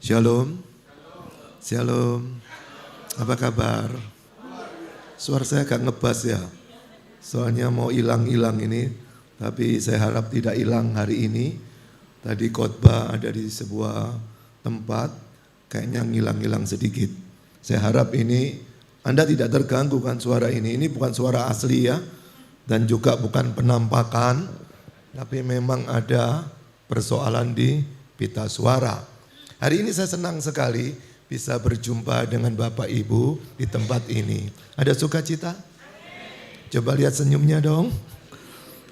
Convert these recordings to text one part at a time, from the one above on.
Shalom. Shalom. Apa kabar? Suara saya agak ngebas ya. Soalnya mau hilang-hilang ini. Tapi saya harap tidak hilang hari ini. Tadi khotbah ada di sebuah tempat. Kayaknya ngilang-ngilang sedikit. Saya harap ini Anda tidak terganggu kan suara ini. Ini bukan suara asli ya. Dan juga bukan penampakan. Tapi memang ada persoalan di pita suara. Hari ini saya senang sekali bisa berjumpa dengan Bapak Ibu di tempat ini. Ada sukacita? Coba lihat senyumnya dong.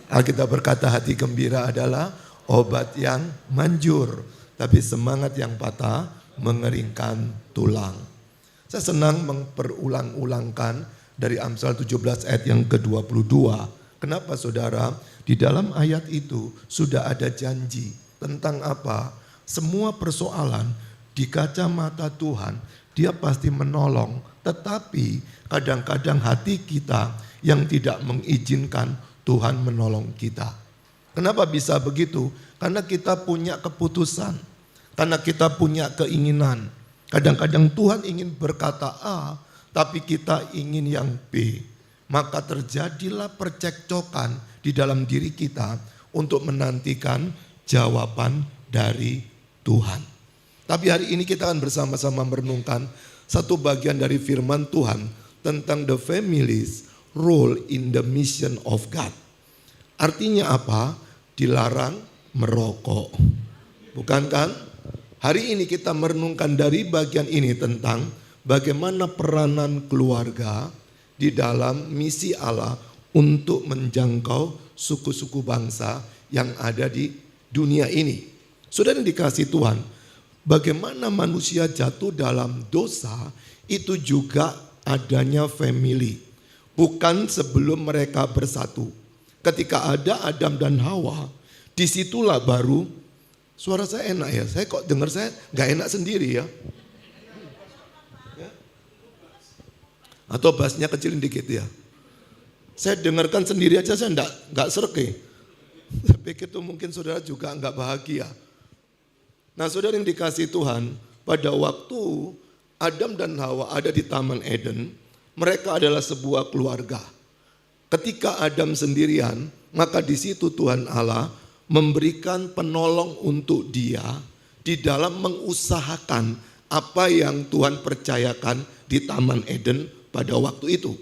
Alkitab berkata hati gembira adalah obat yang manjur. Tapi semangat yang patah mengeringkan tulang. Saya senang memperulang-ulangkan dari Amsal 17 ayat yang ke-22. Kenapa saudara? Di dalam ayat itu sudah ada janji tentang apa? Semua persoalan di kacamata Tuhan, Dia pasti menolong. Tetapi kadang-kadang hati kita yang tidak mengizinkan Tuhan menolong kita. Kenapa bisa begitu? Karena kita punya keputusan. Karena kita punya keinginan. Kadang-kadang Tuhan ingin berkata A, tapi kita ingin yang B. Maka terjadilah percekcokan di dalam diri kita untuk menantikan jawaban dari Tuhan. Tapi hari ini kita akan bersama-sama merenungkan satu bagian dari firman Tuhan tentang the family's role in the mission of God. Artinya apa? Dilarang merokok. Bukan kan? Hari ini kita merenungkan dari bagian ini tentang bagaimana peranan keluarga di dalam misi Allah untuk menjangkau suku-suku bangsa yang ada di dunia ini. Saudara yang dikasihi Tuhan, bagaimana manusia jatuh dalam dosa itu juga adanya family. Bukan sebelum mereka bersatu. Ketika ada Adam dan Hawa, disitulah baru suara saya enak ya. Saya kok dengar saya gak enak sendiri ya. Atau bassnya kecilin dikit ya. Saya dengarkan sendiri aja saya enggak serke. Saya pikir itu mungkin saudara juga enggak bahagia. Nah saudara yang dikasihi Tuhan, pada waktu Adam dan Hawa ada di Taman Eden, mereka adalah sebuah keluarga. Ketika Adam sendirian, maka di situ Tuhan Allah memberikan penolong untuk dia di dalam mengusahakan apa yang Tuhan percayakan di Taman Eden pada waktu itu.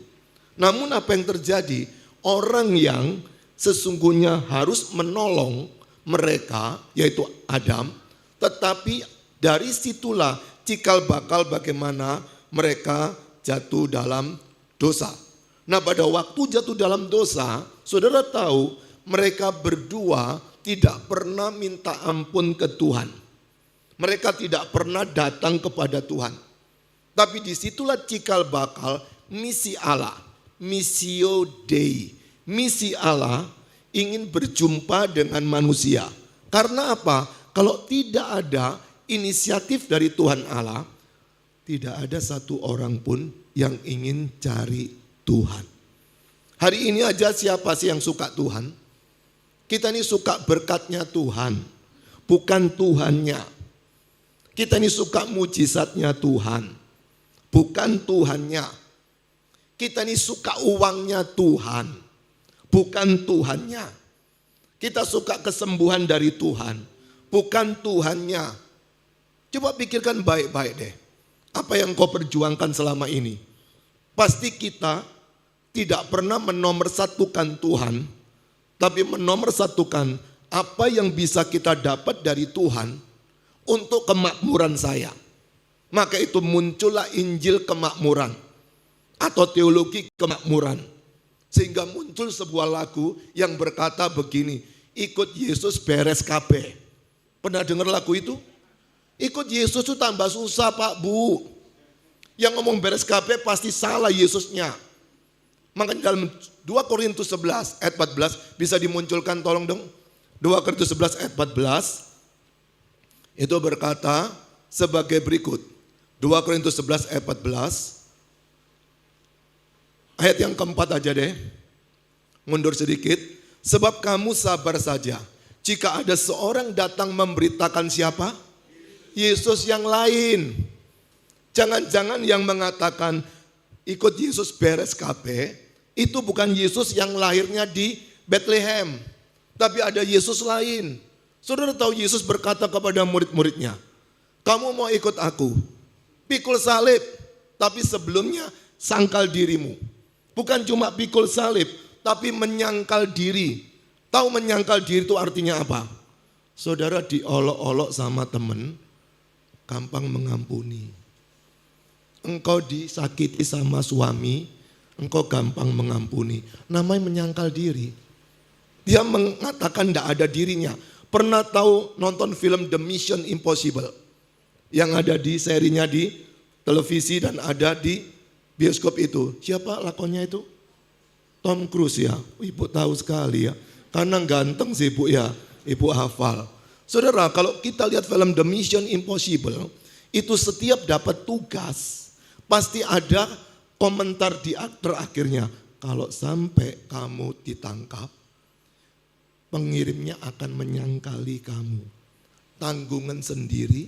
Namun apa yang terjadi? Orang yang sesungguhnya harus menolong mereka, yaitu Adam, tetapi dari situlah cikal bakal bagaimana mereka jatuh dalam dosa. Nah pada waktu jatuh dalam dosa, saudara tahu mereka berdua tidak pernah minta ampun ke Tuhan. Mereka tidak pernah datang kepada Tuhan. Tapi disitulah cikal bakal misi Allah, missio Dei. Misi Allah ingin berjumpa dengan manusia. Karena apa? Kalau tidak ada inisiatif dari Tuhan Allah, tidak ada satu orang pun yang ingin cari Tuhan. Hari ini aja siapa sih yang suka Tuhan? Kita ini suka berkatnya Tuhan, bukan Tuhannya. Kita ini suka mujizatnya Tuhan, bukan Tuhannya. Kita ini suka uangnya Tuhan, bukan Tuhannya. Kita suka kesembuhan dari Tuhan, bukan Tuhannya. Coba pikirkan baik-baik deh. Apa yang kau perjuangkan selama ini? Pasti kita tidak pernah menomorsatukan Tuhan, tapi menomorsatukan apa yang bisa kita dapat dari Tuhan untuk kemakmuran saya. Maka itu muncullah Injil kemakmuran atau teologi kemakmuran. Sehingga muncul sebuah lagu yang berkata begini, ikut Yesus beres kabeh. Pernah dengar lagu itu? Ikut Yesus itu tambah susah Pak Bu. Yang ngomong beres kabeh pasti salah Yesusnya. Makanya dalam 2 Korintus 11 ayat 14 bisa dimunculkan tolong dong. 2 Korintus 11 ayat 14 itu berkata sebagai berikut. 2 Korintus 11 ayat 14 ayat yang keempat aja deh. Mundur sedikit. Sebab kamu sabar saja. Jika ada seorang datang memberitakan siapa? Yesus yang lain. Jangan-jangan yang mengatakan ikut Yesus beres kabeh, itu bukan Yesus yang lahirnya di Bethlehem. Tapi ada Yesus lain. Saudara tahu Yesus berkata kepada murid-muridnya, kamu mau ikut aku, pikul salib, tapi sebelumnya sangkal dirimu. Bukan cuma pikul salib, tapi menyangkal diri. Tahu menyangkal diri itu artinya apa? Saudara diolok-olok sama temen, gampang mengampuni. Engkau disakiti sama suami, engkau gampang mengampuni. Namanya menyangkal diri. Dia mengatakan tidak ada dirinya. Pernah tahu nonton film The Mission Impossible? Yang ada di serinya di televisi dan ada di bioskop itu. Siapa lakonnya itu? Tom Cruise ya. Ibu tahu sekali ya. Karena ganteng sih ibu ya. Ibu hafal. Saudara, kalau kita lihat film The Mission Impossible, itu setiap dapat tugas, pasti ada komentar di terakhirnya. Kalau sampai kamu ditangkap, pengirimnya akan menyangkali kamu. Tanggungan sendiri,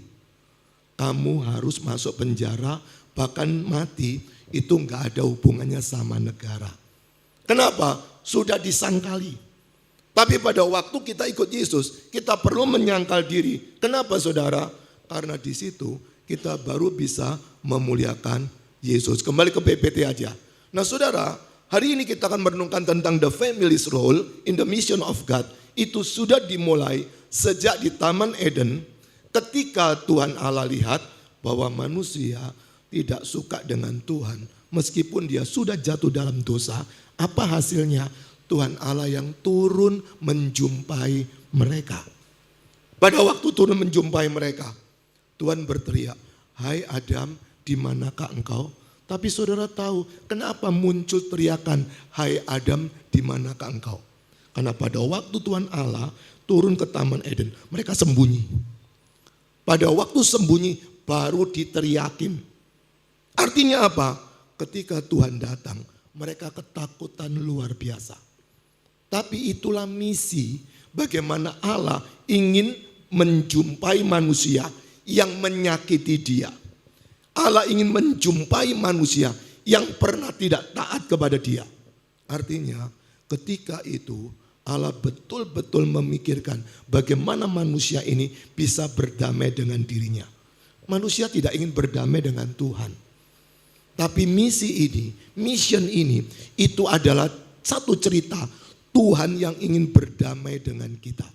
kamu harus masuk penjara, bahkan mati, itu enggak ada hubungannya sama negara. Kenapa? Sudah disangkali. Tapi pada waktu kita ikut Yesus, kita perlu menyangkal diri. Kenapa saudara? Karena di situ kita baru bisa memuliakan Yesus. Kembali ke PPT aja. Nah saudara, hari ini kita akan merenungkan tentang the family's role in the mission of God. Itu sudah dimulai sejak di Taman Eden, ketika Tuhan Allah lihat bahwa manusia tidak suka dengan Tuhan. Meskipun dia sudah jatuh dalam dosa, apa hasilnya? Tuhan Allah yang turun menjumpai mereka. Pada waktu turun menjumpai mereka, Tuhan berteriak, hai Adam, di manakah engkau? Tapi saudara tahu kenapa muncul teriakan, hai Adam, di manakah engkau? Karena pada waktu Tuhan Allah turun ke Taman Eden, mereka sembunyi. Pada waktu sembunyi baru diteriakin. Artinya apa? Ketika Tuhan datang, mereka ketakutan luar biasa. Tapi itulah misi bagaimana Allah ingin menjumpai manusia yang menyakiti dia. Allah ingin menjumpai manusia yang pernah tidak taat kepada dia. Artinya ketika itu Allah betul-betul memikirkan bagaimana manusia ini bisa berdamai dengan dirinya. Manusia tidak ingin berdamai dengan Tuhan. Tapi misi ini, mission ini, itu adalah satu cerita Tuhan yang ingin berdamai dengan kita.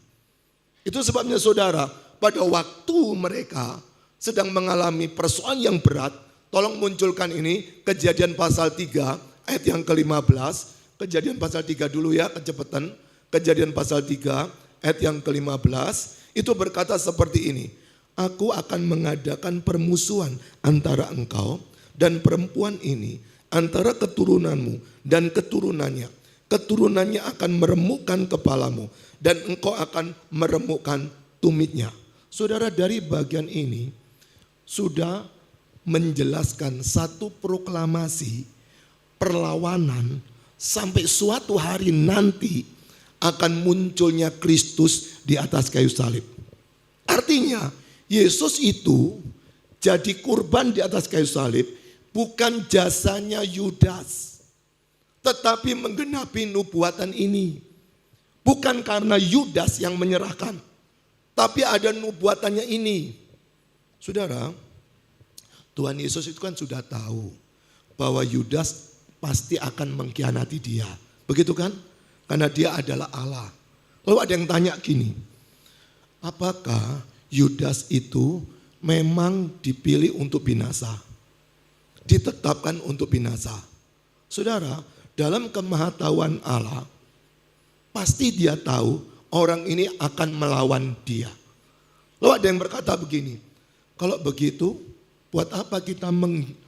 Itu sebabnya saudara, pada waktu mereka sedang mengalami persoalan yang berat, tolong munculkan ini, Kejadian pasal 3 ayat yang ke-15. Kejadian pasal 3 dulu ya, kecepatan. Kejadian pasal 3 ayat yang ke-15, itu berkata seperti ini. Aku akan mengadakan permusuhan antara engkau dan perempuan ini, antara keturunanmu dan keturunannya. Keturunannya akan meremukkan kepalamu dan engkau akan meremukkan tumitnya. Saudara, dari bagian ini sudah menjelaskan satu proklamasi perlawanan sampai suatu hari nanti akan munculnya Kristus di atas kayu salib. Artinya Yesus itu jadi kurban di atas kayu salib bukan jasanya Yudas, tetapi menggenapi nubuatan ini. Bukan karena Yudas yang menyerahkan, tapi ada nubuatannya ini. Saudara, Tuhan Yesus itu kan sudah tahu bahwa Yudas pasti akan mengkhianati dia. Begitu kan? Karena dia adalah Allah. Lalu ada yang tanya gini, apakah Yudas itu memang dipilih untuk binasa? Ditetapkan untuk binasa. Saudara, dalam kemahatauan Allah, pasti dia tahu orang ini akan melawan dia. Lalu ada yang berkata begini, kalau begitu buat apa kita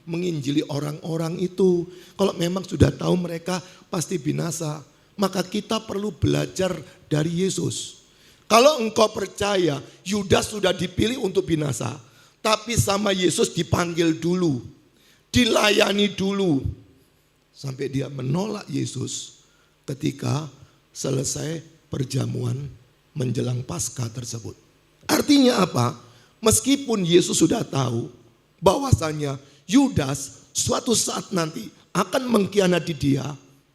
menginjili orang-orang itu? Kalau memang sudah tahu mereka pasti binasa, maka kita perlu belajar dari Yesus. Kalau engkau percaya Yudas sudah dipilih untuk binasa, tapi sama Yesus dipanggil dulu, dilayani dulu. Sampai dia menolak Yesus ketika selesai perjamuan menjelang Paskah tersebut. Artinya apa? Meskipun Yesus sudah tahu bahwasanya Yudas suatu saat nanti akan mengkhianati dia,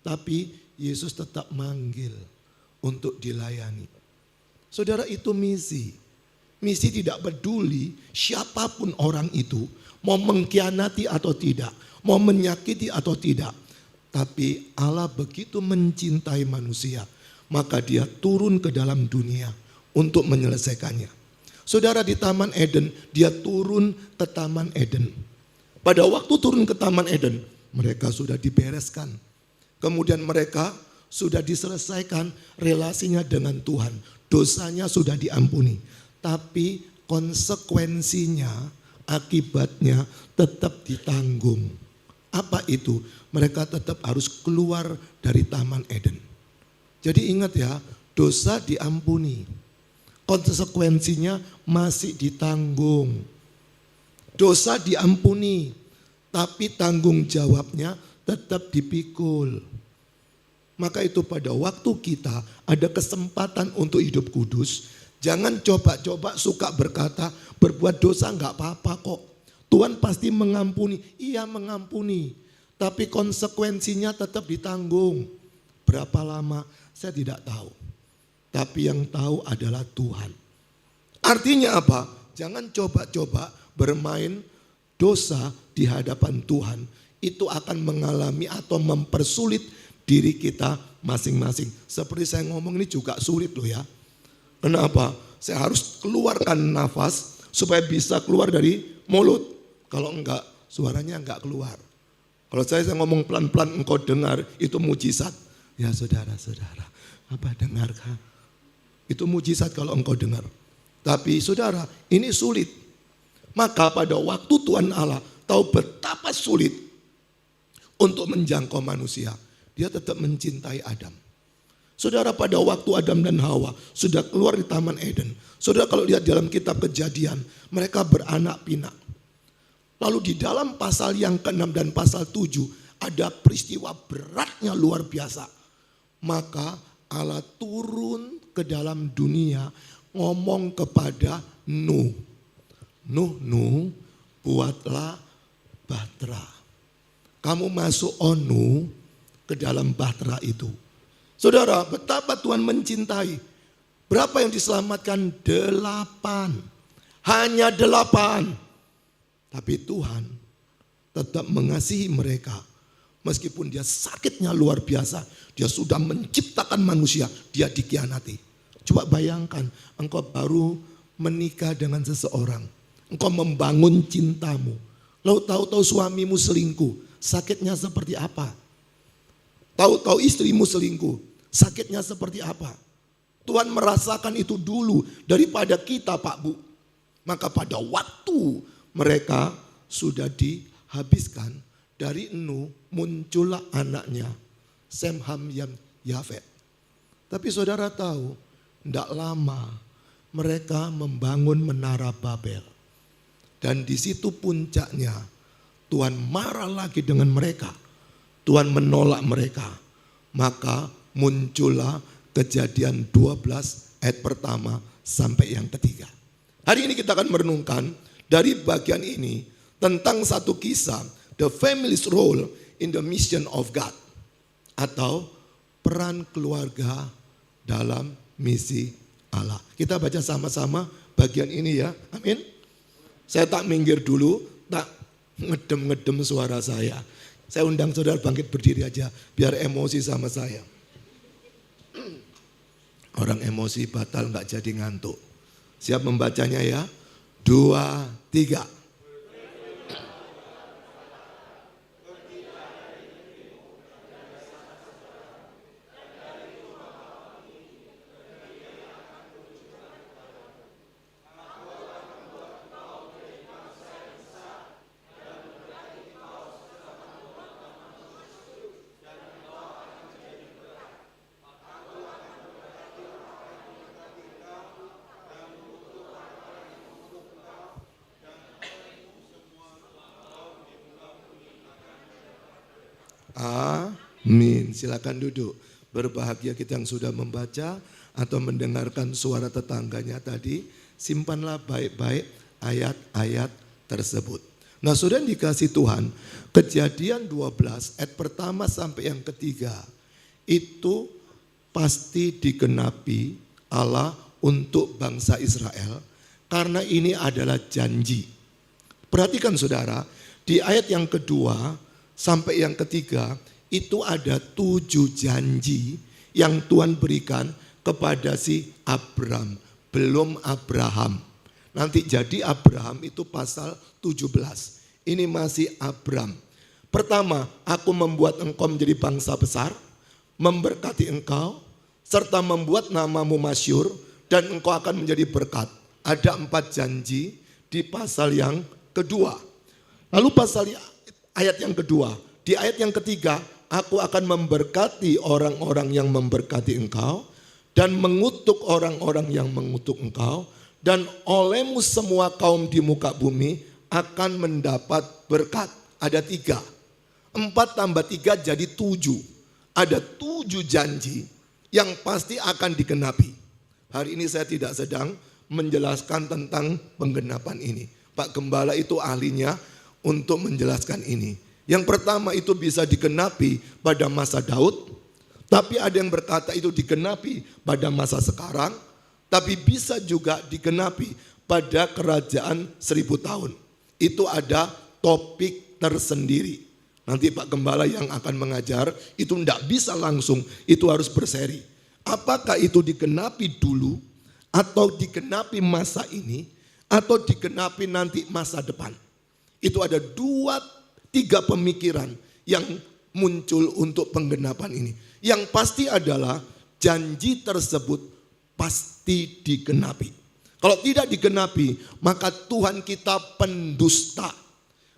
tapi Yesus tetap manggil untuk dilayani. Saudara, itu misi. Misi tidak peduli siapapun orang itu, mau mengkhianati atau tidak, mau menyakiti atau tidak. Tapi Allah begitu mencintai manusia, maka dia turun ke dalam dunia untuk menyelesaikannya. Saudara, di Taman Eden, dia turun ke Taman Eden. Pada waktu turun ke Taman Eden, mereka sudah dibereskan. Kemudian mereka sudah diselesaikan relasinya dengan Tuhan. Dosanya sudah diampuni. Tapi konsekuensinya, akibatnya tetap ditanggung. Apa itu? Mereka tetap harus keluar dari Taman Eden. Jadi ingat ya, dosa diampuni. Konsekuensinya masih ditanggung. Dosa diampuni, tapi tanggung jawabnya tetap dipikul. Maka itu pada waktu kita ada kesempatan untuk hidup kudus, jangan coba-coba suka berkata berbuat dosa enggak apa-apa kok. Tuhan pasti mengampuni, iya mengampuni. Tapi konsekuensinya tetap ditanggung. Berapa lama saya tidak tahu. Tapi yang tahu adalah Tuhan. Artinya apa? Jangan coba-coba bermain dosa di hadapan Tuhan. Itu akan mengalami atau mempersulit diri kita masing-masing. Seperti saya ngomong ini juga sulit loh ya. Kenapa? Saya harus keluarkan nafas supaya bisa keluar dari mulut. Kalau enggak, suaranya enggak keluar. Kalau saya ngomong pelan-pelan engkau dengar, itu mujizat. Ya saudara-saudara, apa dengarkah? Itu mujizat kalau engkau dengar. Tapi saudara, ini sulit. Maka pada waktu Tuhan Allah tahu betapa sulit untuk menjangkau manusia, dia tetap mencintai Adam. Saudara, pada waktu Adam dan Hawa sudah keluar di Taman Eden, saudara kalau lihat dalam kitab Kejadian, mereka beranak pinak. Lalu di dalam pasal yang ke-6 dan pasal 7 ada peristiwa beratnya luar biasa. Maka Allah turun ke dalam dunia ngomong kepada Nuh. Nuh, buatlah bahtera. Kamu masuk Nuh ke dalam bahtera itu. Saudara, betapa Tuhan mencintai. Berapa yang diselamatkan? 8. Hanya 8. Tapi Tuhan tetap mengasihi mereka. Meskipun dia sakitnya luar biasa, dia sudah menciptakan manusia, dia dikhianati. Coba bayangkan, engkau baru menikah dengan seseorang, engkau membangun cintamu, lalu tahu-tahu suamimu selingkuh, sakitnya seperti apa? Tahu-tahu istrimu selingkuh, sakitnya seperti apa? Tuhan merasakan itu dulu daripada kita, Pak Bu. Maka pada waktu mereka sudah dihabiskan, dari Nuh muncullah anaknya Sem, Ham, Yafet. Tapi saudara tahu, tidak lama mereka membangun menara Babel. Dan di situ puncaknya Tuhan marah lagi dengan mereka. Tuhan menolak mereka. Maka muncullah Kejadian 12 ayat pertama sampai yang ketiga. Hari ini kita akan merenungkan dari bagian ini tentang satu kisah, the family's role in the mission of God, atau peran keluarga dalam misi Allah. Kita baca sama-sama bagian ini ya, amin. Saya tak minggir dulu, tak ngedem-ngedem suara saya. Saya undang saudara bangkit berdiri aja, biar emosi sama saya. Orang emosi batal gak jadi ngantuk. Siap membacanya ya? 2, 3. Amin. Silakan duduk. Berbahagia kita yang sudah membaca atau mendengarkan suara tetangganya tadi. Simpanlah baik-baik ayat-ayat tersebut. Nah, saudara yang dikasih Tuhan, Kejadian 12 ayat pertama sampai yang ketiga itu pasti digenapi Allah untuk bangsa Israel karena ini adalah janji. Perhatikan saudara, di ayat yang kedua sampai yang ketiga itu ada 7 janji yang Tuhan berikan kepada si Abram, belum Abraham. Nanti jadi Abraham itu pasal 17. Ini masih Abram. Pertama, aku membuat engkau menjadi bangsa besar, memberkati engkau, serta membuat namamu masyhur, dan engkau akan menjadi berkat. Ada 4 janji di pasal yang kedua. Lalu pasal ayat yang kedua, di ayat yang ketiga, aku akan memberkati orang-orang yang memberkati engkau, dan mengutuk orang-orang yang mengutuk engkau, dan olehmu semua kaum di muka bumi akan mendapat berkat. Ada 3. 4 tambah 3 jadi 7. Ada 7 janji yang pasti akan digenapi. Hari ini saya tidak sedang menjelaskan tentang penggenapan ini. Pak Gembala itu ahlinya untuk menjelaskan ini. Yang pertama itu bisa digenapi pada masa Daud. Tapi ada yang berkata itu digenapi pada masa sekarang. Tapi bisa juga digenapi pada kerajaan 1000 tahun. Itu ada topik tersendiri. Nanti Pak Gembala yang akan mengajar itu tidak bisa langsung, itu harus berseri. Apakah itu digenapi dulu atau digenapi masa ini atau digenapi nanti masa depan. Itu ada 2-3 pemikiran yang muncul untuk penggenapan ini. Yang pasti adalah janji tersebut pasti digenapi. Kalau tidak digenapi, maka Tuhan kita pendusta.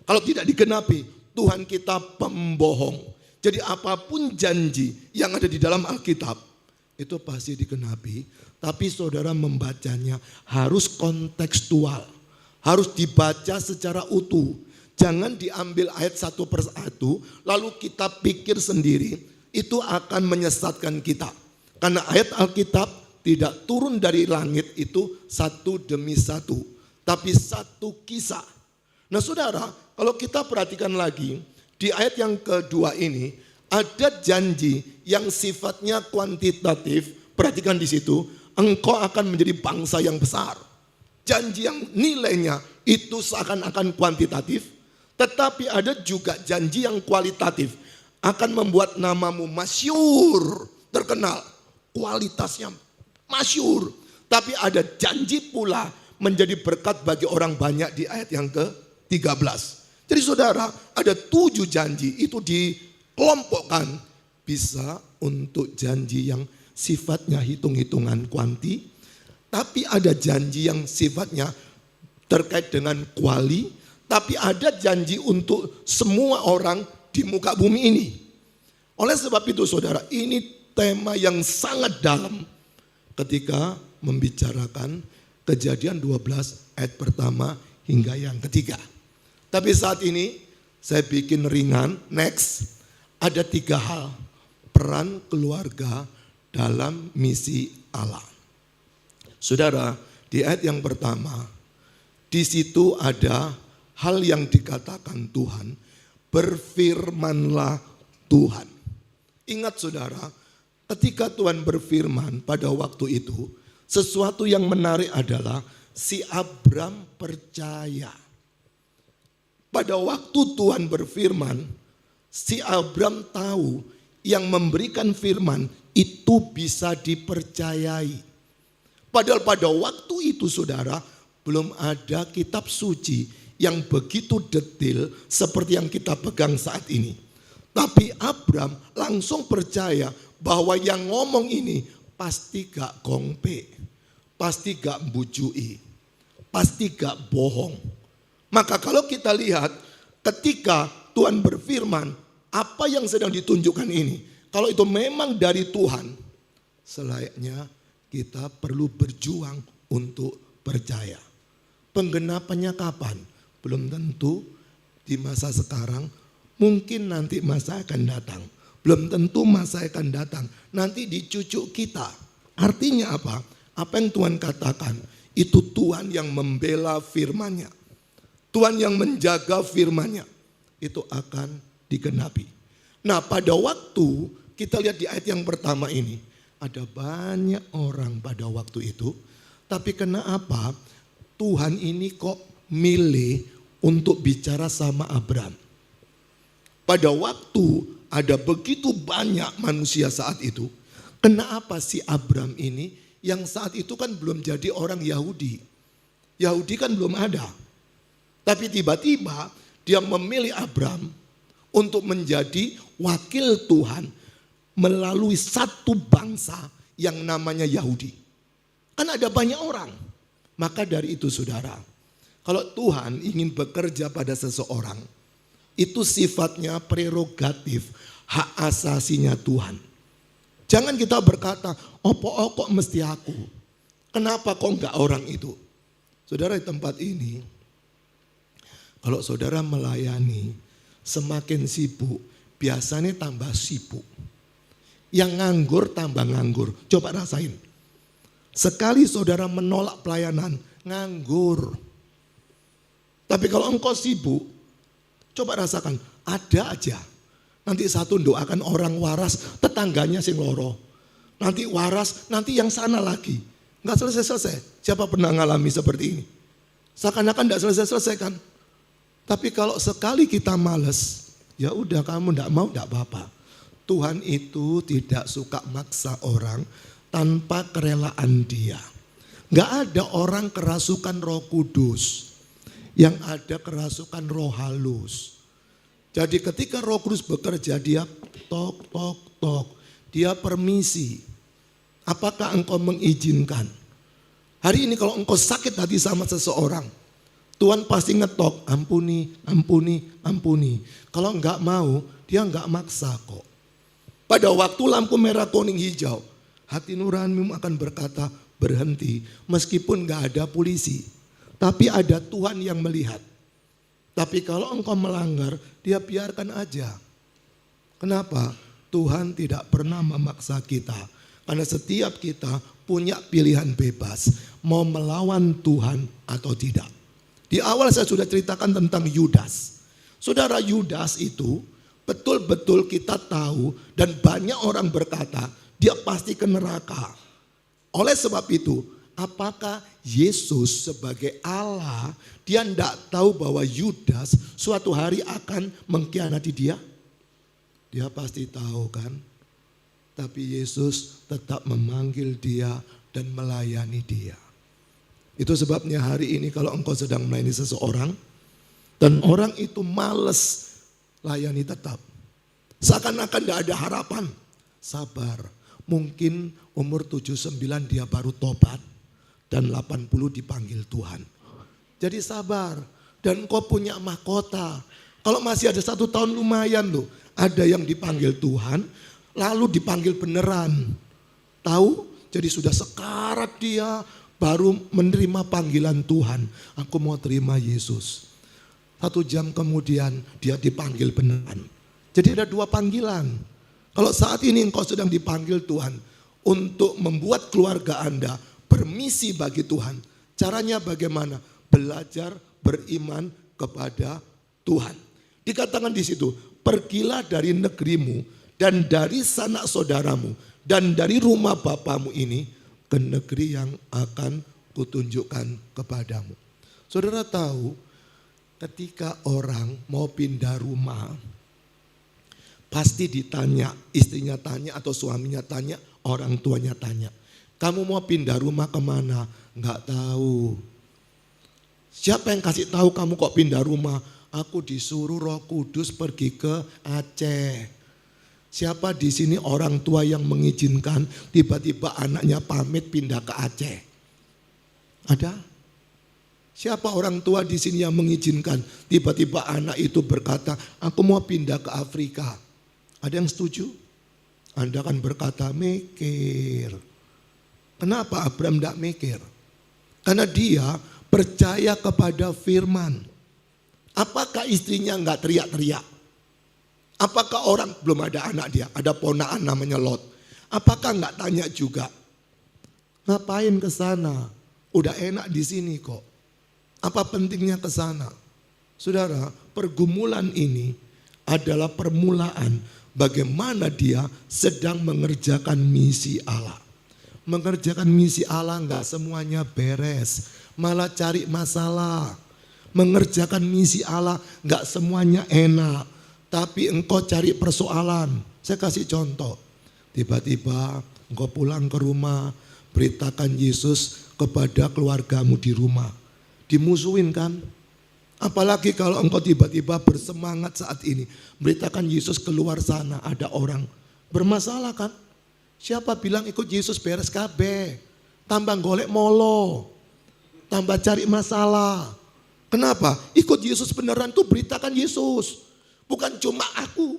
Kalau tidak digenapi, Tuhan kita pembohong. Jadi apapun janji yang ada di dalam Alkitab, itu pasti digenapi. Tapi saudara membacanya harus kontekstual. Harus dibaca secara utuh. Jangan diambil ayat satu persatu, lalu kita pikir sendiri, itu akan menyesatkan kita. Karena ayat Alkitab tidak turun dari langit itu satu demi satu, tapi satu kisah. Nah saudara, kalau kita perhatikan lagi, di ayat yang kedua ini, ada janji yang sifatnya kuantitatif. Perhatikan di situ, engkau akan menjadi bangsa yang besar. Janji yang nilainya itu seakan-akan kuantitatif, tetapi ada juga janji yang kualitatif. Akan membuat namamu masyhur, terkenal, kualitasnya masyhur. Tapi ada janji pula menjadi berkat bagi orang banyak di ayat yang ke-13. Jadi saudara, ada 7 janji itu dikelompokkan. Bisa untuk janji yang sifatnya hitung-hitungan kuanti. Tapi ada janji yang sifatnya terkait dengan kuali. Tapi ada janji untuk semua orang di muka bumi ini. Oleh sebab itu saudara, ini tema yang sangat dalam ketika membicarakan Kejadian 12 ayat pertama hingga yang ketiga. Tapi saat ini saya bikin ringan, next. Ada 3 hal peran keluarga dalam misi Allah. Saudara, di ayat yang pertama, di situ ada hal yang dikatakan Tuhan, berfirmanlah Tuhan. Ingat saudara, ketika Tuhan berfirman pada waktu itu, sesuatu yang menarik adalah si Abram percaya. Pada waktu Tuhan berfirman, si Abram tahu yang memberikan firman itu bisa dipercayai. Padahal pada waktu itu saudara, belum ada kitab suci yang begitu detail seperti yang kita pegang saat ini. Tapi Abram langsung percaya bahwa yang ngomong ini pasti gak gongpe, pasti gak bujui, pasti gak bohong. Maka kalau kita lihat ketika Tuhan berfirman, apa yang sedang ditunjukkan ini, kalau itu memang dari Tuhan, selayaknya kita perlu berjuang untuk percaya. Penggenapannya kapan? Belum tentu di masa sekarang, mungkin nanti masa akan datang. Belum tentu masa akan datang, nanti di cucu kita. Artinya apa? Apa yang Tuhan katakan, Itu Tuhan yang membela firman-Nya. Tuhan yang menjaga firman-Nya. Itu akan digenapi. Nah, pada waktu kita lihat di ayat yang pertama ini, ada banyak orang pada waktu itu, tapi kenapa Tuhan ini kok milih untuk bicara sama Abram? Pada waktu ada begitu banyak manusia saat itu, kenapa si Abram ini yang saat itu kan belum jadi orang Yahudi? Yahudi kan belum ada. Tapi tiba-tiba dia memilih Abram untuk menjadi wakil Tuhan melalui satu bangsa yang namanya Yahudi. Kan ada banyak orang. Maka dari itu saudara, kalau Tuhan ingin bekerja pada seseorang, itu sifatnya prerogatif, hak asasinya Tuhan. Jangan kita berkata, kok mesti aku? Kenapa kok enggak orang itu? Saudara, di tempat ini, kalau saudara melayani semakin sibuk, biasanya tambah sibuk. Yang nganggur tambah nganggur. Coba rasain. Sekali saudara menolak pelayanan, nganggur. Tapi kalau engkau sibuk, coba rasakan, ada aja. Nanti satu doakan orang waras, tetangganya sing loro. Nanti waras, nanti yang sana lagi. Enggak selesai-selesai. Siapa pernah ngalami seperti ini? Seakan-akan enggak selesai-selesai kan? Tapi kalau sekali kita malas, ya udah kamu enggak mau enggak apa-apa. Tuhan itu tidak suka maksa orang tanpa kerelaan dia. Enggak ada orang kerasukan Roh Kudus. Yang ada kerasukan roh halus. Jadi ketika Roh Kudus bekerja, dia tok. Dia permisi. Apakah engkau mengizinkan? Hari ini kalau engkau sakit hati sama seseorang, Tuhan pasti ngetok, ampuni. Kalau enggak mau, dia enggak maksa kok. Pada waktu lampu merah kuning hijau, hati nuranimu akan berkata berhenti. Meskipun enggak ada polisi. Tapi ada Tuhan yang melihat. Tapi kalau engkau melanggar, dia biarkan aja. Kenapa? Tuhan tidak pernah memaksa kita. Karena setiap kita punya pilihan bebas. Mau melawan Tuhan atau tidak. Di awal saya sudah ceritakan tentang Yudas. Saudara, Yudas itu betul-betul kita tahu dan banyak orang berkata dia pasti ke neraka. Oleh sebab itu, apakah Yesus sebagai Allah, dia tidak tahu bahwa Yudas suatu hari akan mengkhianati dia? Dia pasti tahu kan? Tapi Yesus tetap memanggil dia dan melayani dia. Itu sebabnya hari ini kalau engkau sedang melayani seseorang dan orang itu malas, layani tetap. Seakan-akan tidak ada harapan. Sabar. Mungkin umur 79 dia baru tobat. Dan 80 dipanggil Tuhan. Jadi sabar. Dan engkau punya mahkota. Kalau masih ada 1 tahun lumayan loh. Ada yang dipanggil Tuhan. Lalu dipanggil beneran. Tahu? Jadi sudah sekarat dia. Baru menerima panggilan Tuhan. Aku mau terima Yesus. 1 jam kemudian dia dipanggil beneran. Jadi ada 2 panggilan. Kalau saat ini engkau sedang dipanggil Tuhan. Untuk membuat keluarga Anda permisi bagi Tuhan. Caranya bagaimana? Belajar beriman kepada Tuhan. Dikatakan di situ, pergilah dari negerimu dan dari sanak saudaramu dan dari rumah bapamu ini ke negeri yang akan kutunjukkan kepadamu. Saudara tahu, ketika orang mau pindah rumah, pasti ditanya, istrinya tanya atau suaminya tanya, orang tuanya tanya. Kamu mau pindah rumah kemana? Enggak tahu. Siapa yang kasih tahu kamu kok pindah rumah? Aku disuruh Roh Kudus pergi ke Aceh. Siapa di sini orang tua yang mengizinkan tiba-tiba anaknya pamit pindah ke Aceh? Ada? Siapa orang tua di sini yang mengizinkan tiba-tiba anak itu berkata, aku mau pindah ke Afrika? Ada yang setuju? Anda kan berkata, mikir. Kenapa Abram tidak mikir? Karena dia percaya kepada firman. Apakah istrinya enggak teriak-teriak? Apakah orang, belum ada anak dia, ada ponakan namanya Lot. Apakah enggak tanya juga? Ngapain ke sana? Udah enak di sini kok. Apa pentingnya ke sana? Saudara, pergumulan ini adalah permulaan bagaimana dia sedang mengerjakan misi Allah. Mengerjakan misi Allah enggak semuanya beres, malah cari masalah. Mengerjakan misi Allah enggak semuanya enak, tapi engkau cari persoalan. Saya kasih contoh. Tiba-tiba engkau pulang ke rumah, beritakan Yesus kepada keluargamu di rumah. Dimusuhin kan? Apalagi kalau engkau tiba-tiba bersemangat saat ini. Beritakan Yesus keluar sana, ada orang bermasalah kan? Siapa bilang ikut Yesus beres kabeh? Tambah golek molo, tambah cari masalah. Kenapa? Ikut Yesus beneran tuh beritakan Yesus. Bukan cuma aku,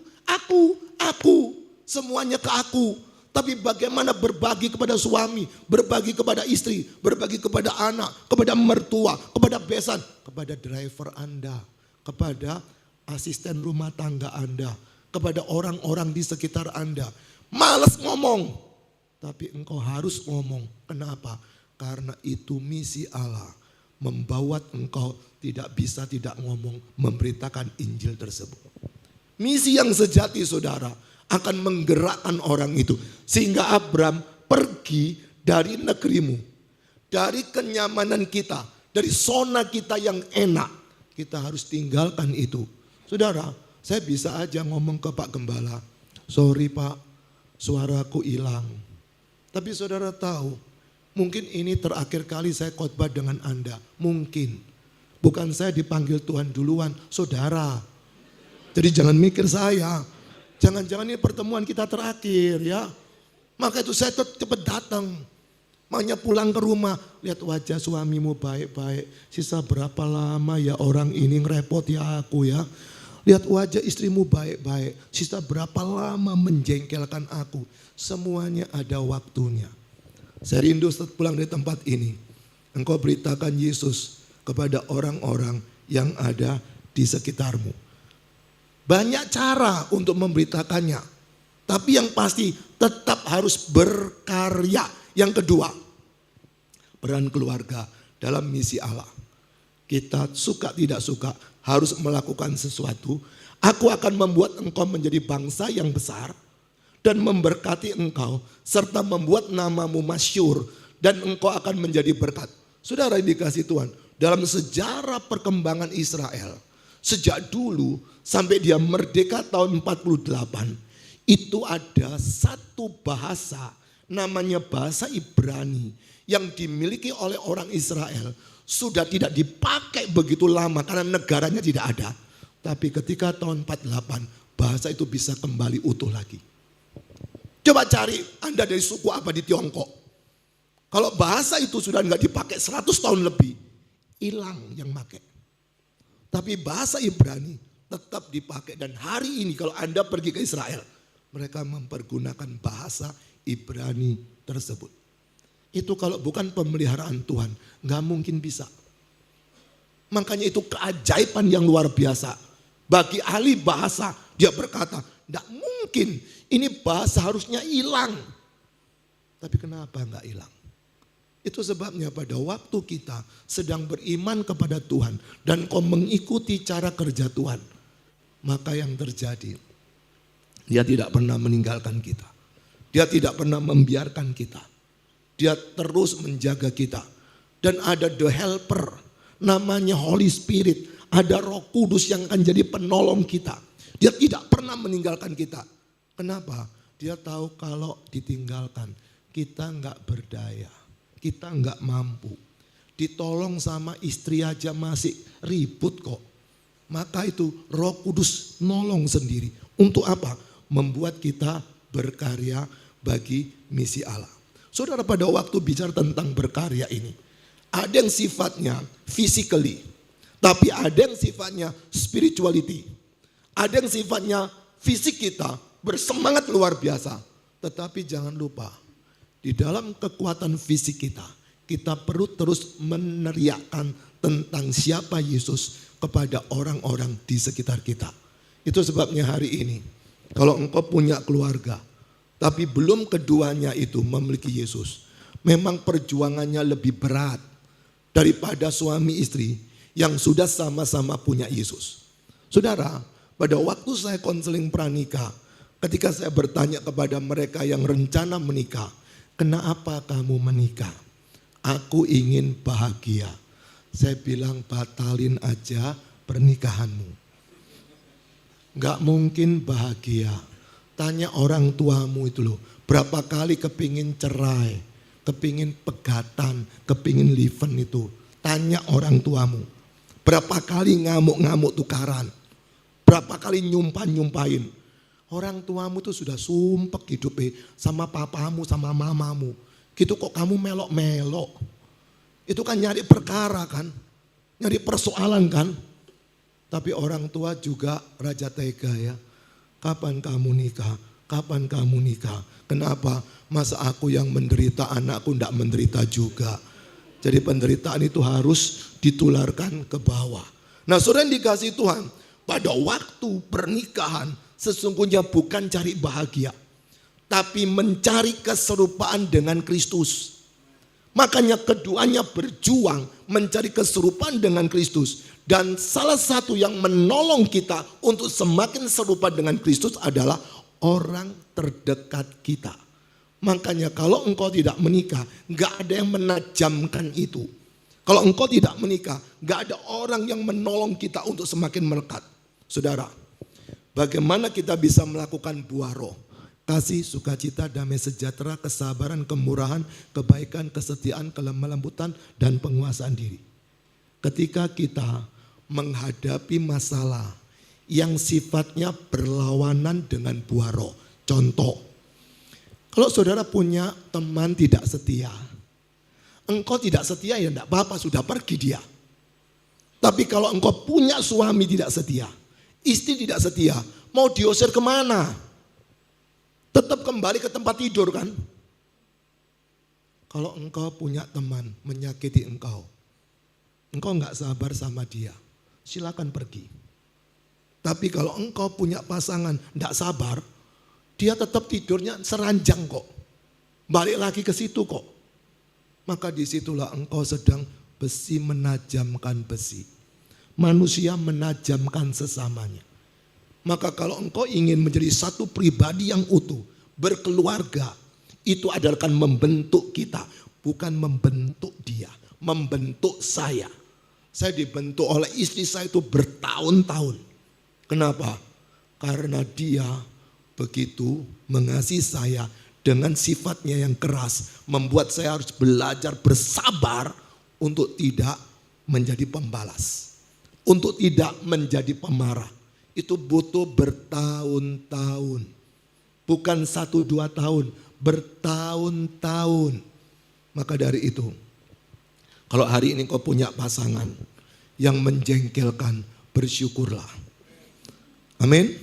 semuanya ke aku. Tapi bagaimana berbagi kepada suami, berbagi kepada istri, berbagi kepada anak, kepada mertua, kepada besan, kepada driver Anda, kepada asisten rumah tangga Anda, kepada orang-orang di sekitar Anda. Males ngomong, tapi engkau harus ngomong. Kenapa? Karena itu misi Allah, membawa engkau tidak bisa tidak ngomong, memberitakan Injil tersebut. Misi yang sejati saudara akan menggerakkan orang itu. Sehingga Abram pergi dari negerimu, dari kenyamanan kita, dari zona kita yang enak. Kita harus tinggalkan itu. Saudara, saya bisa aja ngomong ke Pak Gembala, sorry Pak, suaraku hilang. Tapi saudara tahu, mungkin ini terakhir kali saya khotbah dengan Anda. Mungkin. Bukan saya dipanggil Tuhan duluan, saudara. Jadi jangan mikir saya. Jangan-jangan ini pertemuan kita terakhir ya. Maka itu saya cepat datang. Makanya pulang ke rumah. Lihat wajah suamimu baik-baik. Sisa berapa lama ya orang ini ngerepoti aku ya. Lihat wajah istrimu baik-baik. Sisa berapa lama menjengkelkan aku. Semuanya ada waktunya. Saya rindu setelah pulang dari tempat ini. Engkau beritakan Yesus kepada orang-orang yang ada di sekitarmu. Banyak cara untuk memberitakannya. Tapi yang pasti tetap harus berkarya. Yang kedua, peran keluarga dalam misi Allah. Kita suka tidak suka harus melakukan sesuatu. Aku akan membuat engkau menjadi bangsa yang besar dan memberkati engkau serta membuat namamu masyhur dan engkau akan menjadi berkat. Saudara yang dikasihi Tuhan, dalam sejarah perkembangan Israel, sejak dulu sampai dia merdeka tahun 48, itu ada satu bahasa namanya bahasa Ibrani yang dimiliki oleh orang Israel. Sudah tidak dipakai begitu lama karena negaranya tidak ada. Tapi ketika tahun 48 bahasa itu bisa kembali utuh lagi. Coba cari Anda dari suku apa di Tiongkok. Kalau bahasa itu sudah nggak dipakai 100 tahun lebih, hilang yang pakai. Tapi bahasa Ibrani tetap dipakai dan hari ini kalau Anda pergi ke Israel, mereka mempergunakan bahasa Ibrani tersebut. Itu kalau bukan pemeliharaan Tuhan, nggak mungkin bisa. Makanya itu keajaiban yang luar biasa. Bagi ahli bahasa, dia berkata, nggak mungkin ini bahasa harusnya hilang. Tapi kenapa nggak hilang? Itu sebabnya pada waktu kita sedang beriman kepada Tuhan dan kau mengikuti cara kerja Tuhan, maka yang terjadi, dia tidak pernah meninggalkan kita. Dia tidak pernah membiarkan kita. Dia terus menjaga kita. Dan ada the helper, namanya Holy Spirit. Ada Roh Kudus yang akan jadi penolong kita. Dia tidak pernah meninggalkan kita. Kenapa? Dia tahu kalau ditinggalkan, kita nggak berdaya. Kita nggak mampu. Ditolong sama istri aja masih ribut kok. Maka itu Roh Kudus nolong sendiri. Untuk apa? Membuat kita berkarya bagi misi Allah. Saudara, pada waktu bicara tentang berkarya ini, ada yang sifatnya physically, tapi ada yang sifatnya spirituality. Ada yang sifatnya fisik kita bersemangat luar biasa. Tetapi jangan lupa, di dalam kekuatan fisik kita, kita perlu terus meneriakkan tentang siapa Yesus kepada orang-orang di sekitar kita. Itu sebabnya hari ini, kalau engkau punya keluarga, tapi belum keduanya itu memiliki Yesus, memang perjuangannya lebih berat. daripada suami istri yang sudah sama-sama punya Yesus. Saudara, pada waktu saya konseling pranikah, ketika saya bertanya kepada mereka yang rencana menikah, kenapa kamu menikah? Aku ingin bahagia. Saya bilang, batalin aja pernikahanmu. Gak mungkin bahagia. Tanya orang tuamu itu loh, berapa kali kepingin cerai, kepingin pegatan, kepingin liven itu. Tanya orang tuamu, berapa kali ngamuk-ngamuk tukaran, berapa kali nyumpahin. Orang tuamu tuh sudah sumpek hidupnya sama papamu, sama mamamu. Gitu kok kamu melok-melok. Itu kan nyari perkara kan, nyari persoalan kan. Tapi orang tua juga raja tega ya. Kapan kamu nikah? Kapan kamu nikah? Kenapa? Masa aku yang menderita, anakku tidak menderita juga. Jadi penderitaan itu harus ditularkan ke bawah. Nah, saudara yang dikasihi Tuhan, pada waktu pernikahan sesungguhnya bukan cari bahagia, tapi mencari keserupaan dengan Kristus. Makanya keduanya berjuang mencari keserupaan dengan Kristus. Dan salah satu yang menolong kita untuk semakin serupa dengan Kristus adalah orang terdekat kita. Makanya kalau engkau tidak menikah, gak ada yang menajamkan itu. Kalau engkau tidak menikah, gak ada orang yang menolong kita untuk semakin melekat. Saudara, bagaimana kita bisa melakukan buah roh? Kasih, sukacita, damai sejahtera, kesabaran, kemurahan, kebaikan, kesetiaan, kelemah lembutan, dan penguasaan diri. Ketika kita menghadapi masalah yang sifatnya berlawanan dengan buah roh. Contoh, kalau saudara punya teman tidak setia, engkau tidak setia ya enggak apa-apa, sudah pergi dia. Tapi kalau engkau punya suami tidak setia, istri tidak setia, mau diusir kemana? Tetap kembali ke tempat tidur kan? Kalau engkau punya teman menyakiti engkau enggak sabar sama dia, silakan pergi. Tapi kalau engkau punya pasangan enggak sabar, dia tetap tidurnya seranjang kok. Balik lagi ke situ kok. Maka disitulah engkau sedang besi menajamkan besi. Manusia menajamkan sesamanya. Maka kalau engkau ingin menjadi satu pribadi yang utuh, berkeluarga, itu adalah kan membentuk kita, bukan membentuk dia, membentuk saya. Saya dibentuk oleh istri saya itu bertahun-tahun. Kenapa? Karena dia begitu mengasihi saya dengan sifatnya yang keras, membuat saya harus belajar bersabar untuk tidak menjadi pembalas, untuk tidak menjadi pemarah. Itu butuh bertahun-tahun, bukan 1-2 tahun, bertahun-tahun. Maka dari itu, kalau hari ini kau punya pasangan yang menjengkelkan, bersyukurlah. Amin.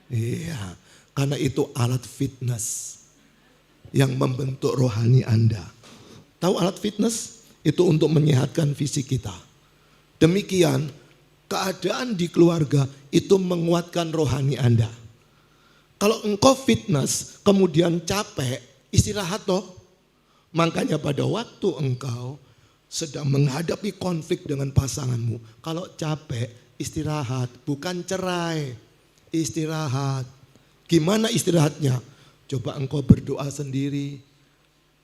Iya, karena itu alat fitness yang membentuk rohani Anda. Tahu alat fitness? Itu untuk menyehatkan fisik kita. Demikian keadaan di keluarga itu menguatkan rohani Anda. Kalau engkau fitness kemudian capek, istirahat toh. Makanya pada waktu engkau sedang menghadapi konflik dengan pasanganmu, kalau capek istirahat, bukan cerai, istirahat. Gimana istirahatnya? Coba engkau berdoa sendiri,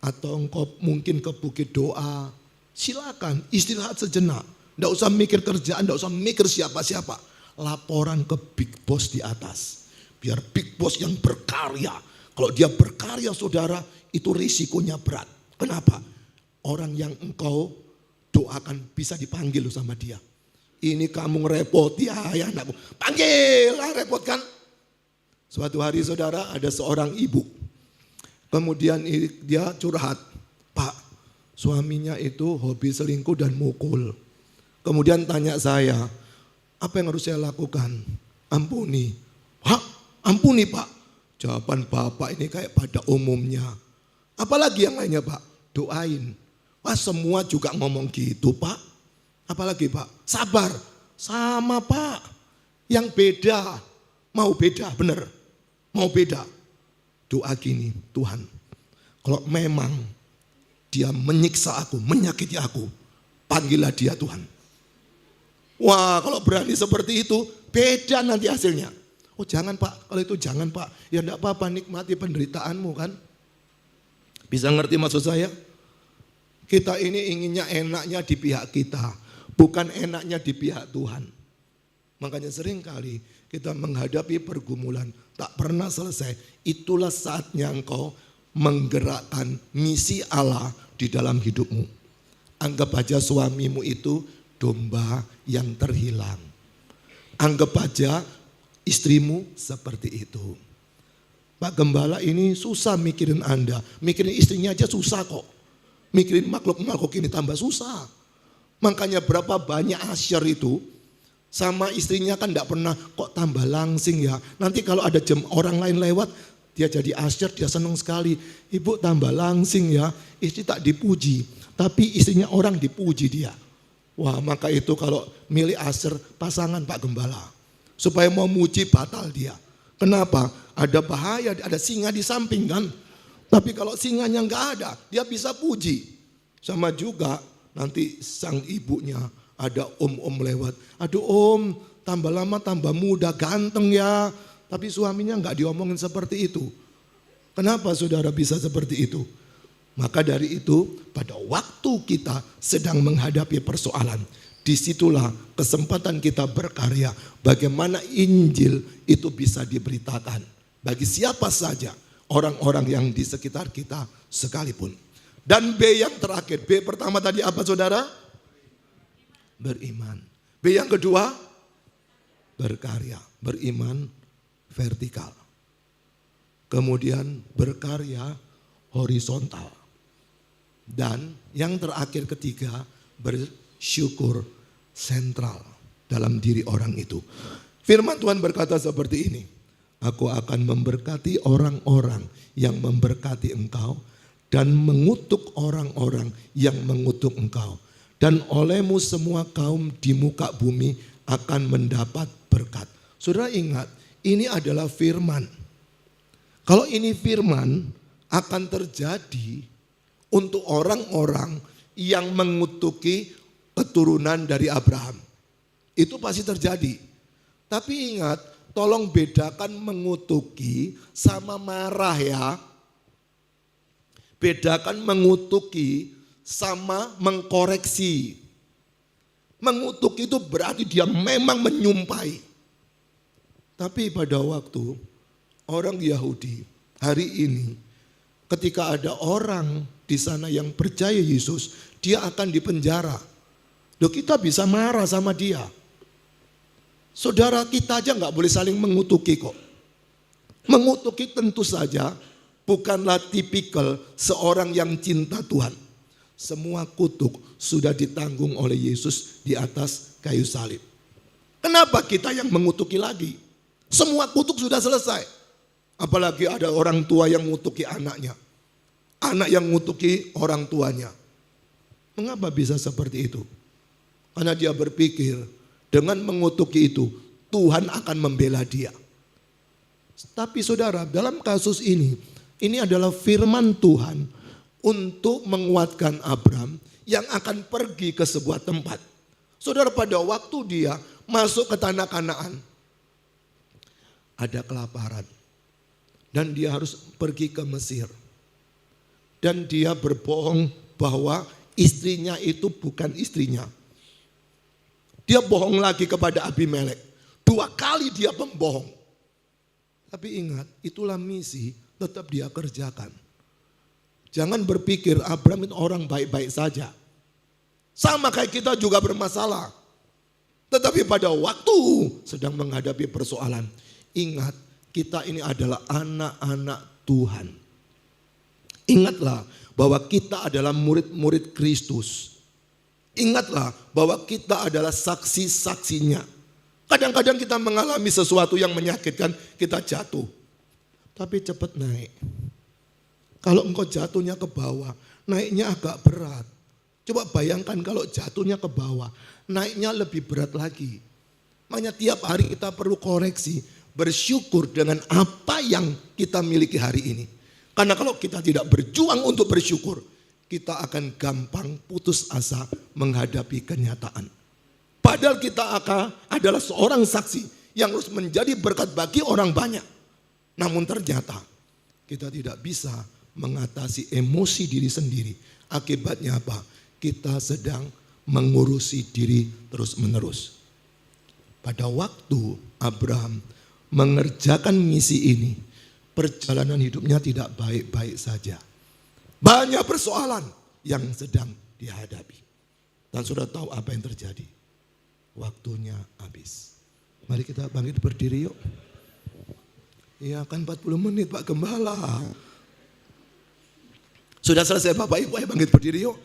atau engkau mungkin ke bukit doa. Silakan istirahat sejenak. Tidak usah mikir kerjaan, tidak usah mikir siapa-siapa. Laporan ke big boss di atas. Biar big boss yang berkarya. Kalau dia berkarya saudara, itu risikonya berat. Kenapa? Orang yang engkau doakan bisa dipanggil sama dia. Ini kamu ngerepoti ya anakku. Panggil lah, repot kan. Suatu hari saudara ada seorang ibu. Kemudian dia curhat. Pak, suaminya itu hobi selingkuh dan mukul. Kemudian tanya saya, apa yang harus saya lakukan? Ampuni. Hah? Ampuni Pak. Jawaban Bapak ini kayak pada umumnya. Apalagi yang lainnya Pak? Doain. Wah semua juga ngomong gitu Pak. Apalagi Pak? Sabar. Sama Pak. Yang beda. Mau beda bener. Mau beda. Doa gini, Tuhan. Kalau memang dia menyiksa aku, menyakiti aku. panggillah dia Tuhan. Wah, kalau berani seperti itu, beda nanti hasilnya. Oh jangan Pak, kalau itu jangan Pak. Ya enggak apa-apa, nikmati penderitaanmu kan. Bisa ngerti maksud saya? Kita ini inginnya enaknya di pihak kita, bukan enaknya di pihak Tuhan. Makanya seringkali kita menghadapi pergumulan, tak pernah selesai. Itulah saatnya engkau menggerakkan misi Allah di dalam hidupmu. Anggap aja suamimu itu domba yang terhilang. Anggap aja istrimu seperti itu. Pak Gembala ini susah mikirin Anda. Mikirin istrinya aja susah kok. Mikirin makhluk-makhluk ini tambah susah. Makanya berapa banyak asyar itu sama istrinya kan enggak pernah kok tambah langsing ya. Nanti kalau ada orang lain lewat dia jadi asyar, dia senang sekali. Ibu tambah langsing ya, istri tak dipuji. Tapi istrinya orang dipuji dia. Wah maka itu kalau milih asyar pasangan Pak Gembala. Supaya mau muji batal dia. Kenapa? Ada bahaya, ada singa di samping kan. Tapi kalau singanya enggak ada, dia bisa puji. Sama juga nanti sang ibunya ada om lewat. Aduh om, tambah lama tambah muda, ganteng ya. Tapi suaminya enggak diomongin seperti itu. Kenapa saudara bisa seperti itu? Maka dari itu pada waktu kita sedang menghadapi persoalan, disitulah kesempatan kita berkarya. Bagaimana Injil itu bisa diberitakan bagi siapa saja, orang-orang yang di sekitar kita sekalipun. Dan B yang terakhir, B pertama tadi apa saudara? Beriman. B yang kedua, berkarya. Beriman vertikal. Kemudian berkarya horizontal. Dan yang terakhir ketiga, bersyukur sentral dalam diri orang itu. Firman Tuhan berkata seperti ini. Aku akan memberkati orang-orang yang memberkati engkau dan mengutuk orang-orang yang mengutuk engkau. Dan olehmu semua kaum di muka bumi akan mendapat berkat. Saudara ingat, ini adalah firman. Kalau ini firman akan terjadi untuk orang-orang yang mengutuki keturunan dari Abraham. Itu pasti terjadi. Tapi ingat, tolong bedakan mengutuki sama marah ya. Bedakan mengutuki sama mengkoreksi. Mengutuk itu berarti dia memang menyumpahi. Tapi pada waktu orang Yahudi hari ini, ketika ada orang di sana yang percaya Yesus, dia akan dipenjara. Loh kita bisa marah sama dia. Saudara kita aja nggak boleh saling mengutuki kok. Mengutuki tentu saja bukanlah tipikal seorang yang cinta Tuhan. Semua kutuk sudah ditanggung oleh Yesus di atas kayu salib. Kenapa kita yang mengutuki lagi? Semua kutuk sudah selesai. Apalagi ada orang tua yang mengutuki anaknya. Anak yang mengutuki orang tuanya. Mengapa bisa seperti itu? Karena dia berpikir dengan mengutuki itu Tuhan akan membela dia. Tapi saudara, dalam kasus ini adalah firman Tuhan untuk menguatkan Abraham yang akan pergi ke sebuah tempat. Saudara, pada waktu dia masuk ke tanah Kanaan, ada kelaparan. Dan dia harus pergi ke Mesir. Dan dia berbohong bahwa istrinya itu bukan istrinya. Dia bohong lagi kepada Abimelek. 2 kali dia membohong. Tapi ingat, itulah misi tetap dia kerjakan. Jangan berpikir Abraham itu orang baik-baik saja. Sama kayak kita juga bermasalah. Tetapi pada waktu sedang menghadapi persoalan, ingat kita ini adalah anak-anak Tuhan. Ingatlah bahwa kita adalah murid-murid Kristus. Ingatlah bahwa kita adalah saksi-saksinya. Kadang-kadang kita mengalami sesuatu yang menyakitkan, kita jatuh. Tapi cepat naik. Kalau engkau jatuhnya ke bawah, naiknya agak berat. Coba bayangkan kalau jatuhnya ke bawah, naiknya lebih berat lagi. Makanya tiap hari kita perlu koreksi, bersyukur dengan apa yang kita miliki hari ini. Karena kalau kita tidak berjuang untuk bersyukur, kita akan gampang putus asa menghadapi kenyataan. Padahal kita adalah seorang saksi yang harus menjadi berkat bagi orang banyak. Namun ternyata kita tidak bisa mengatasi emosi diri sendiri. Akibatnya apa? Kita sedang mengurusi diri terus-menerus. Pada waktu Abraham mengerjakan misi ini, perjalanan hidupnya tidak baik-baik saja. Banyak persoalan yang sedang dihadapi. Dan sudah tahu apa yang terjadi. Waktunya habis. Mari kita bangkit berdiri yuk. Iya kan 40 menit Pak Gembala. Sudah selesai Bapak Ibu, ayo bangkit berdiri yuk.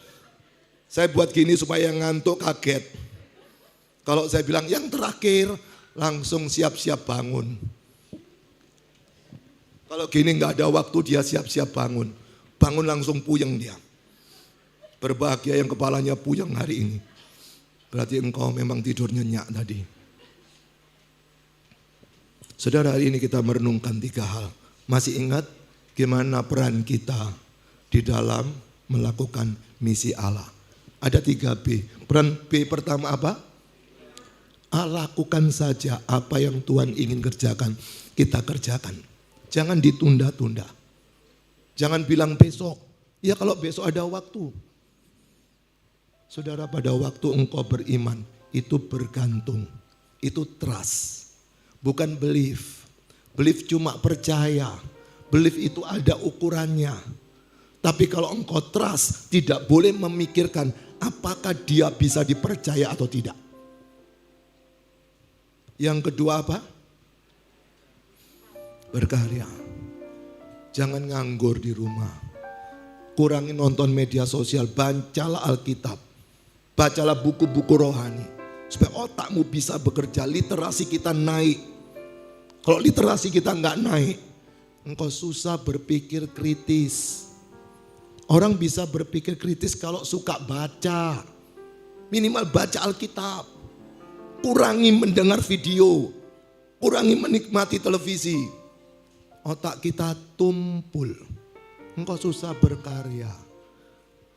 Saya buat gini supaya yang ngantuk kaget. Kalau saya bilang yang terakhir, langsung siap-siap bangun. Kalau gini nggak ada waktu dia siap-siap bangun. Bangun langsung puyeng dia. Berbahagia yang kepalanya puyeng hari ini. Berarti engkau memang tidur nyenyak tadi. Saudara, hari ini kita merenungkan 3 hal. Masih ingat gimana peran kita di dalam melakukan misi Allah? Ada 3B. Peran B pertama apa? Lakukan saja apa yang Tuhan ingin kerjakan, kita kerjakan. Jangan ditunda-tunda. Jangan bilang besok. Ya kalau besok ada waktu. Saudara, pada waktu engkau beriman, itu bergantung. Itu trust. Bukan belief. Belief cuma percaya. Belief itu ada ukurannya. Tapi kalau engkau trust, tidak boleh memikirkan apakah dia bisa dipercaya atau tidak. Yang kedua apa? Berkarya. Jangan nganggur di rumah. Kurangi nonton media sosial, bacalah Alkitab. Bacalah buku-buku rohani. Supaya otakmu bisa bekerja, literasi kita naik. Kalau literasi kita nggak naik, engkau susah berpikir kritis. Orang bisa berpikir kritis kalau suka baca. Minimal baca Alkitab. Kurangi mendengar video. Kurangi menikmati televisi. Otak kita tumpul. Engkau susah berkarya.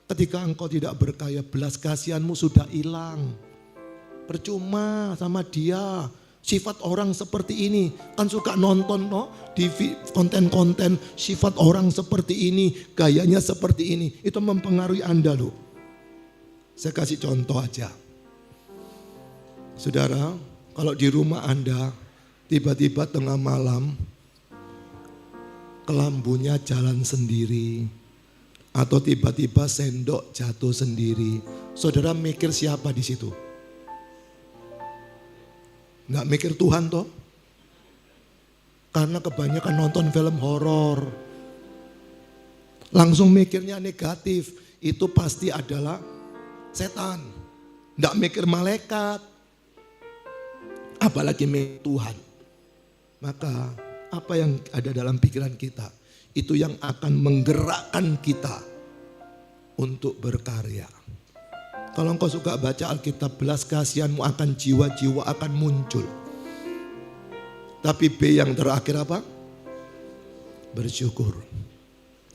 Ketika engkau tidak berkarya, belas kasihanmu sudah hilang. Percuma sama dia. Sifat orang seperti ini. Kan suka nonton di konten-konten. Sifat orang seperti ini. Gayanya seperti ini. Itu mempengaruhi Anda loh. Saya kasih contoh aja. Saudara, kalau di rumah Anda tiba-tiba tengah malam kelambunya jalan sendiri atau tiba-tiba sendok jatuh sendiri, saudara mikir siapa di situ? Nggak mikir Tuhan toh? Karena kebanyakan nonton film horor, langsung mikirnya negatif. Itu pasti adalah setan. Nggak mikir malaikat, apalagi mikir Tuhan. Maka apa yang ada dalam pikiran kita, itu yang akan menggerakkan kita untuk berkarya. Kalau engkau suka baca Alkitab, belas kasihanmu akan jiwa-jiwa akan muncul. Tapi B yang terakhir apa? Bersyukur.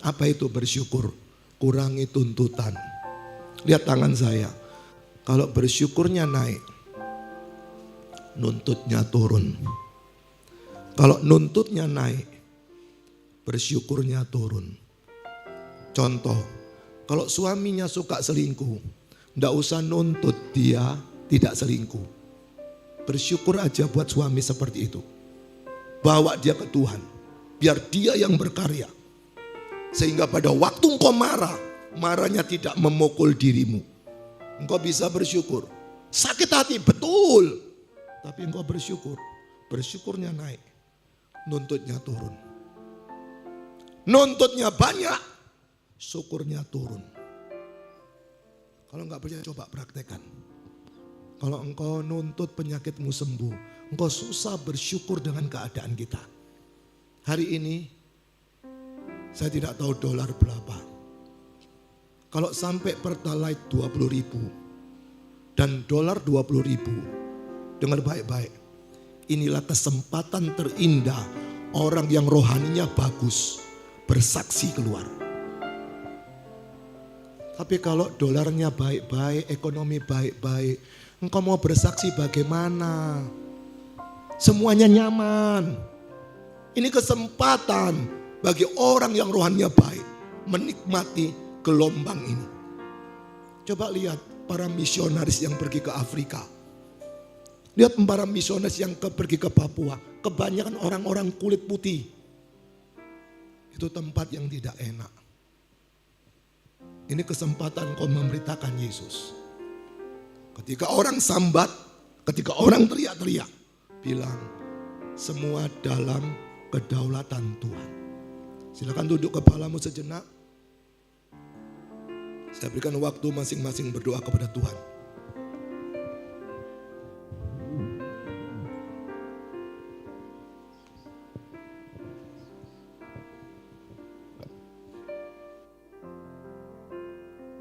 Apa itu bersyukur? Kurangi tuntutan. Lihat tangan saya. Kalau bersyukurnya naik, nuntutnya turun. Kalau nuntutnya naik, bersyukurnya turun. Contoh, kalau suaminya suka selingkuh, nggak usah nuntut dia tidak selingkuh. Bersyukur aja buat suami seperti itu. Bawa dia ke Tuhan, biar dia yang berkarya. Sehingga pada waktu engkau marah, marahnya tidak memukul dirimu. Engkau bisa bersyukur. Sakit hati, betul. Tapi engkau bersyukur. Bersyukurnya naik. Nuntutnya turun. Nuntutnya banyak, syukurnya turun. Kalau enggak percaya coba praktekkan. Kalau engkau nuntut penyakitmu sembuh, engkau susah bersyukur dengan keadaan kita. Hari ini saya tidak tahu dolar berapa. Kalau sampai Pertalite 20.000 dan dolar 20.000, dengar baik-baik. Inilah kesempatan terindah orang yang rohaninya bagus bersaksi keluar. Tapi kalau dolarnya baik-baik, ekonomi baik-baik, engkau mau bersaksi bagaimana? Semuanya nyaman. Ini kesempatan bagi orang yang rohaninya baik menikmati gelombang ini. Coba lihat para misionaris yang pergi ke Afrika. Lihat para misionaris yang pergi ke Papua. Kebanyakan orang-orang kulit putih. Itu tempat yang tidak enak. Ini kesempatan kau memberitakan Yesus. Ketika orang sambat, ketika orang teriak-teriak, bilang semua dalam kedaulatan Tuhan. Silakan duduk kepalamu sejenak. Saya berikan waktu masing-masing berdoa kepada Tuhan.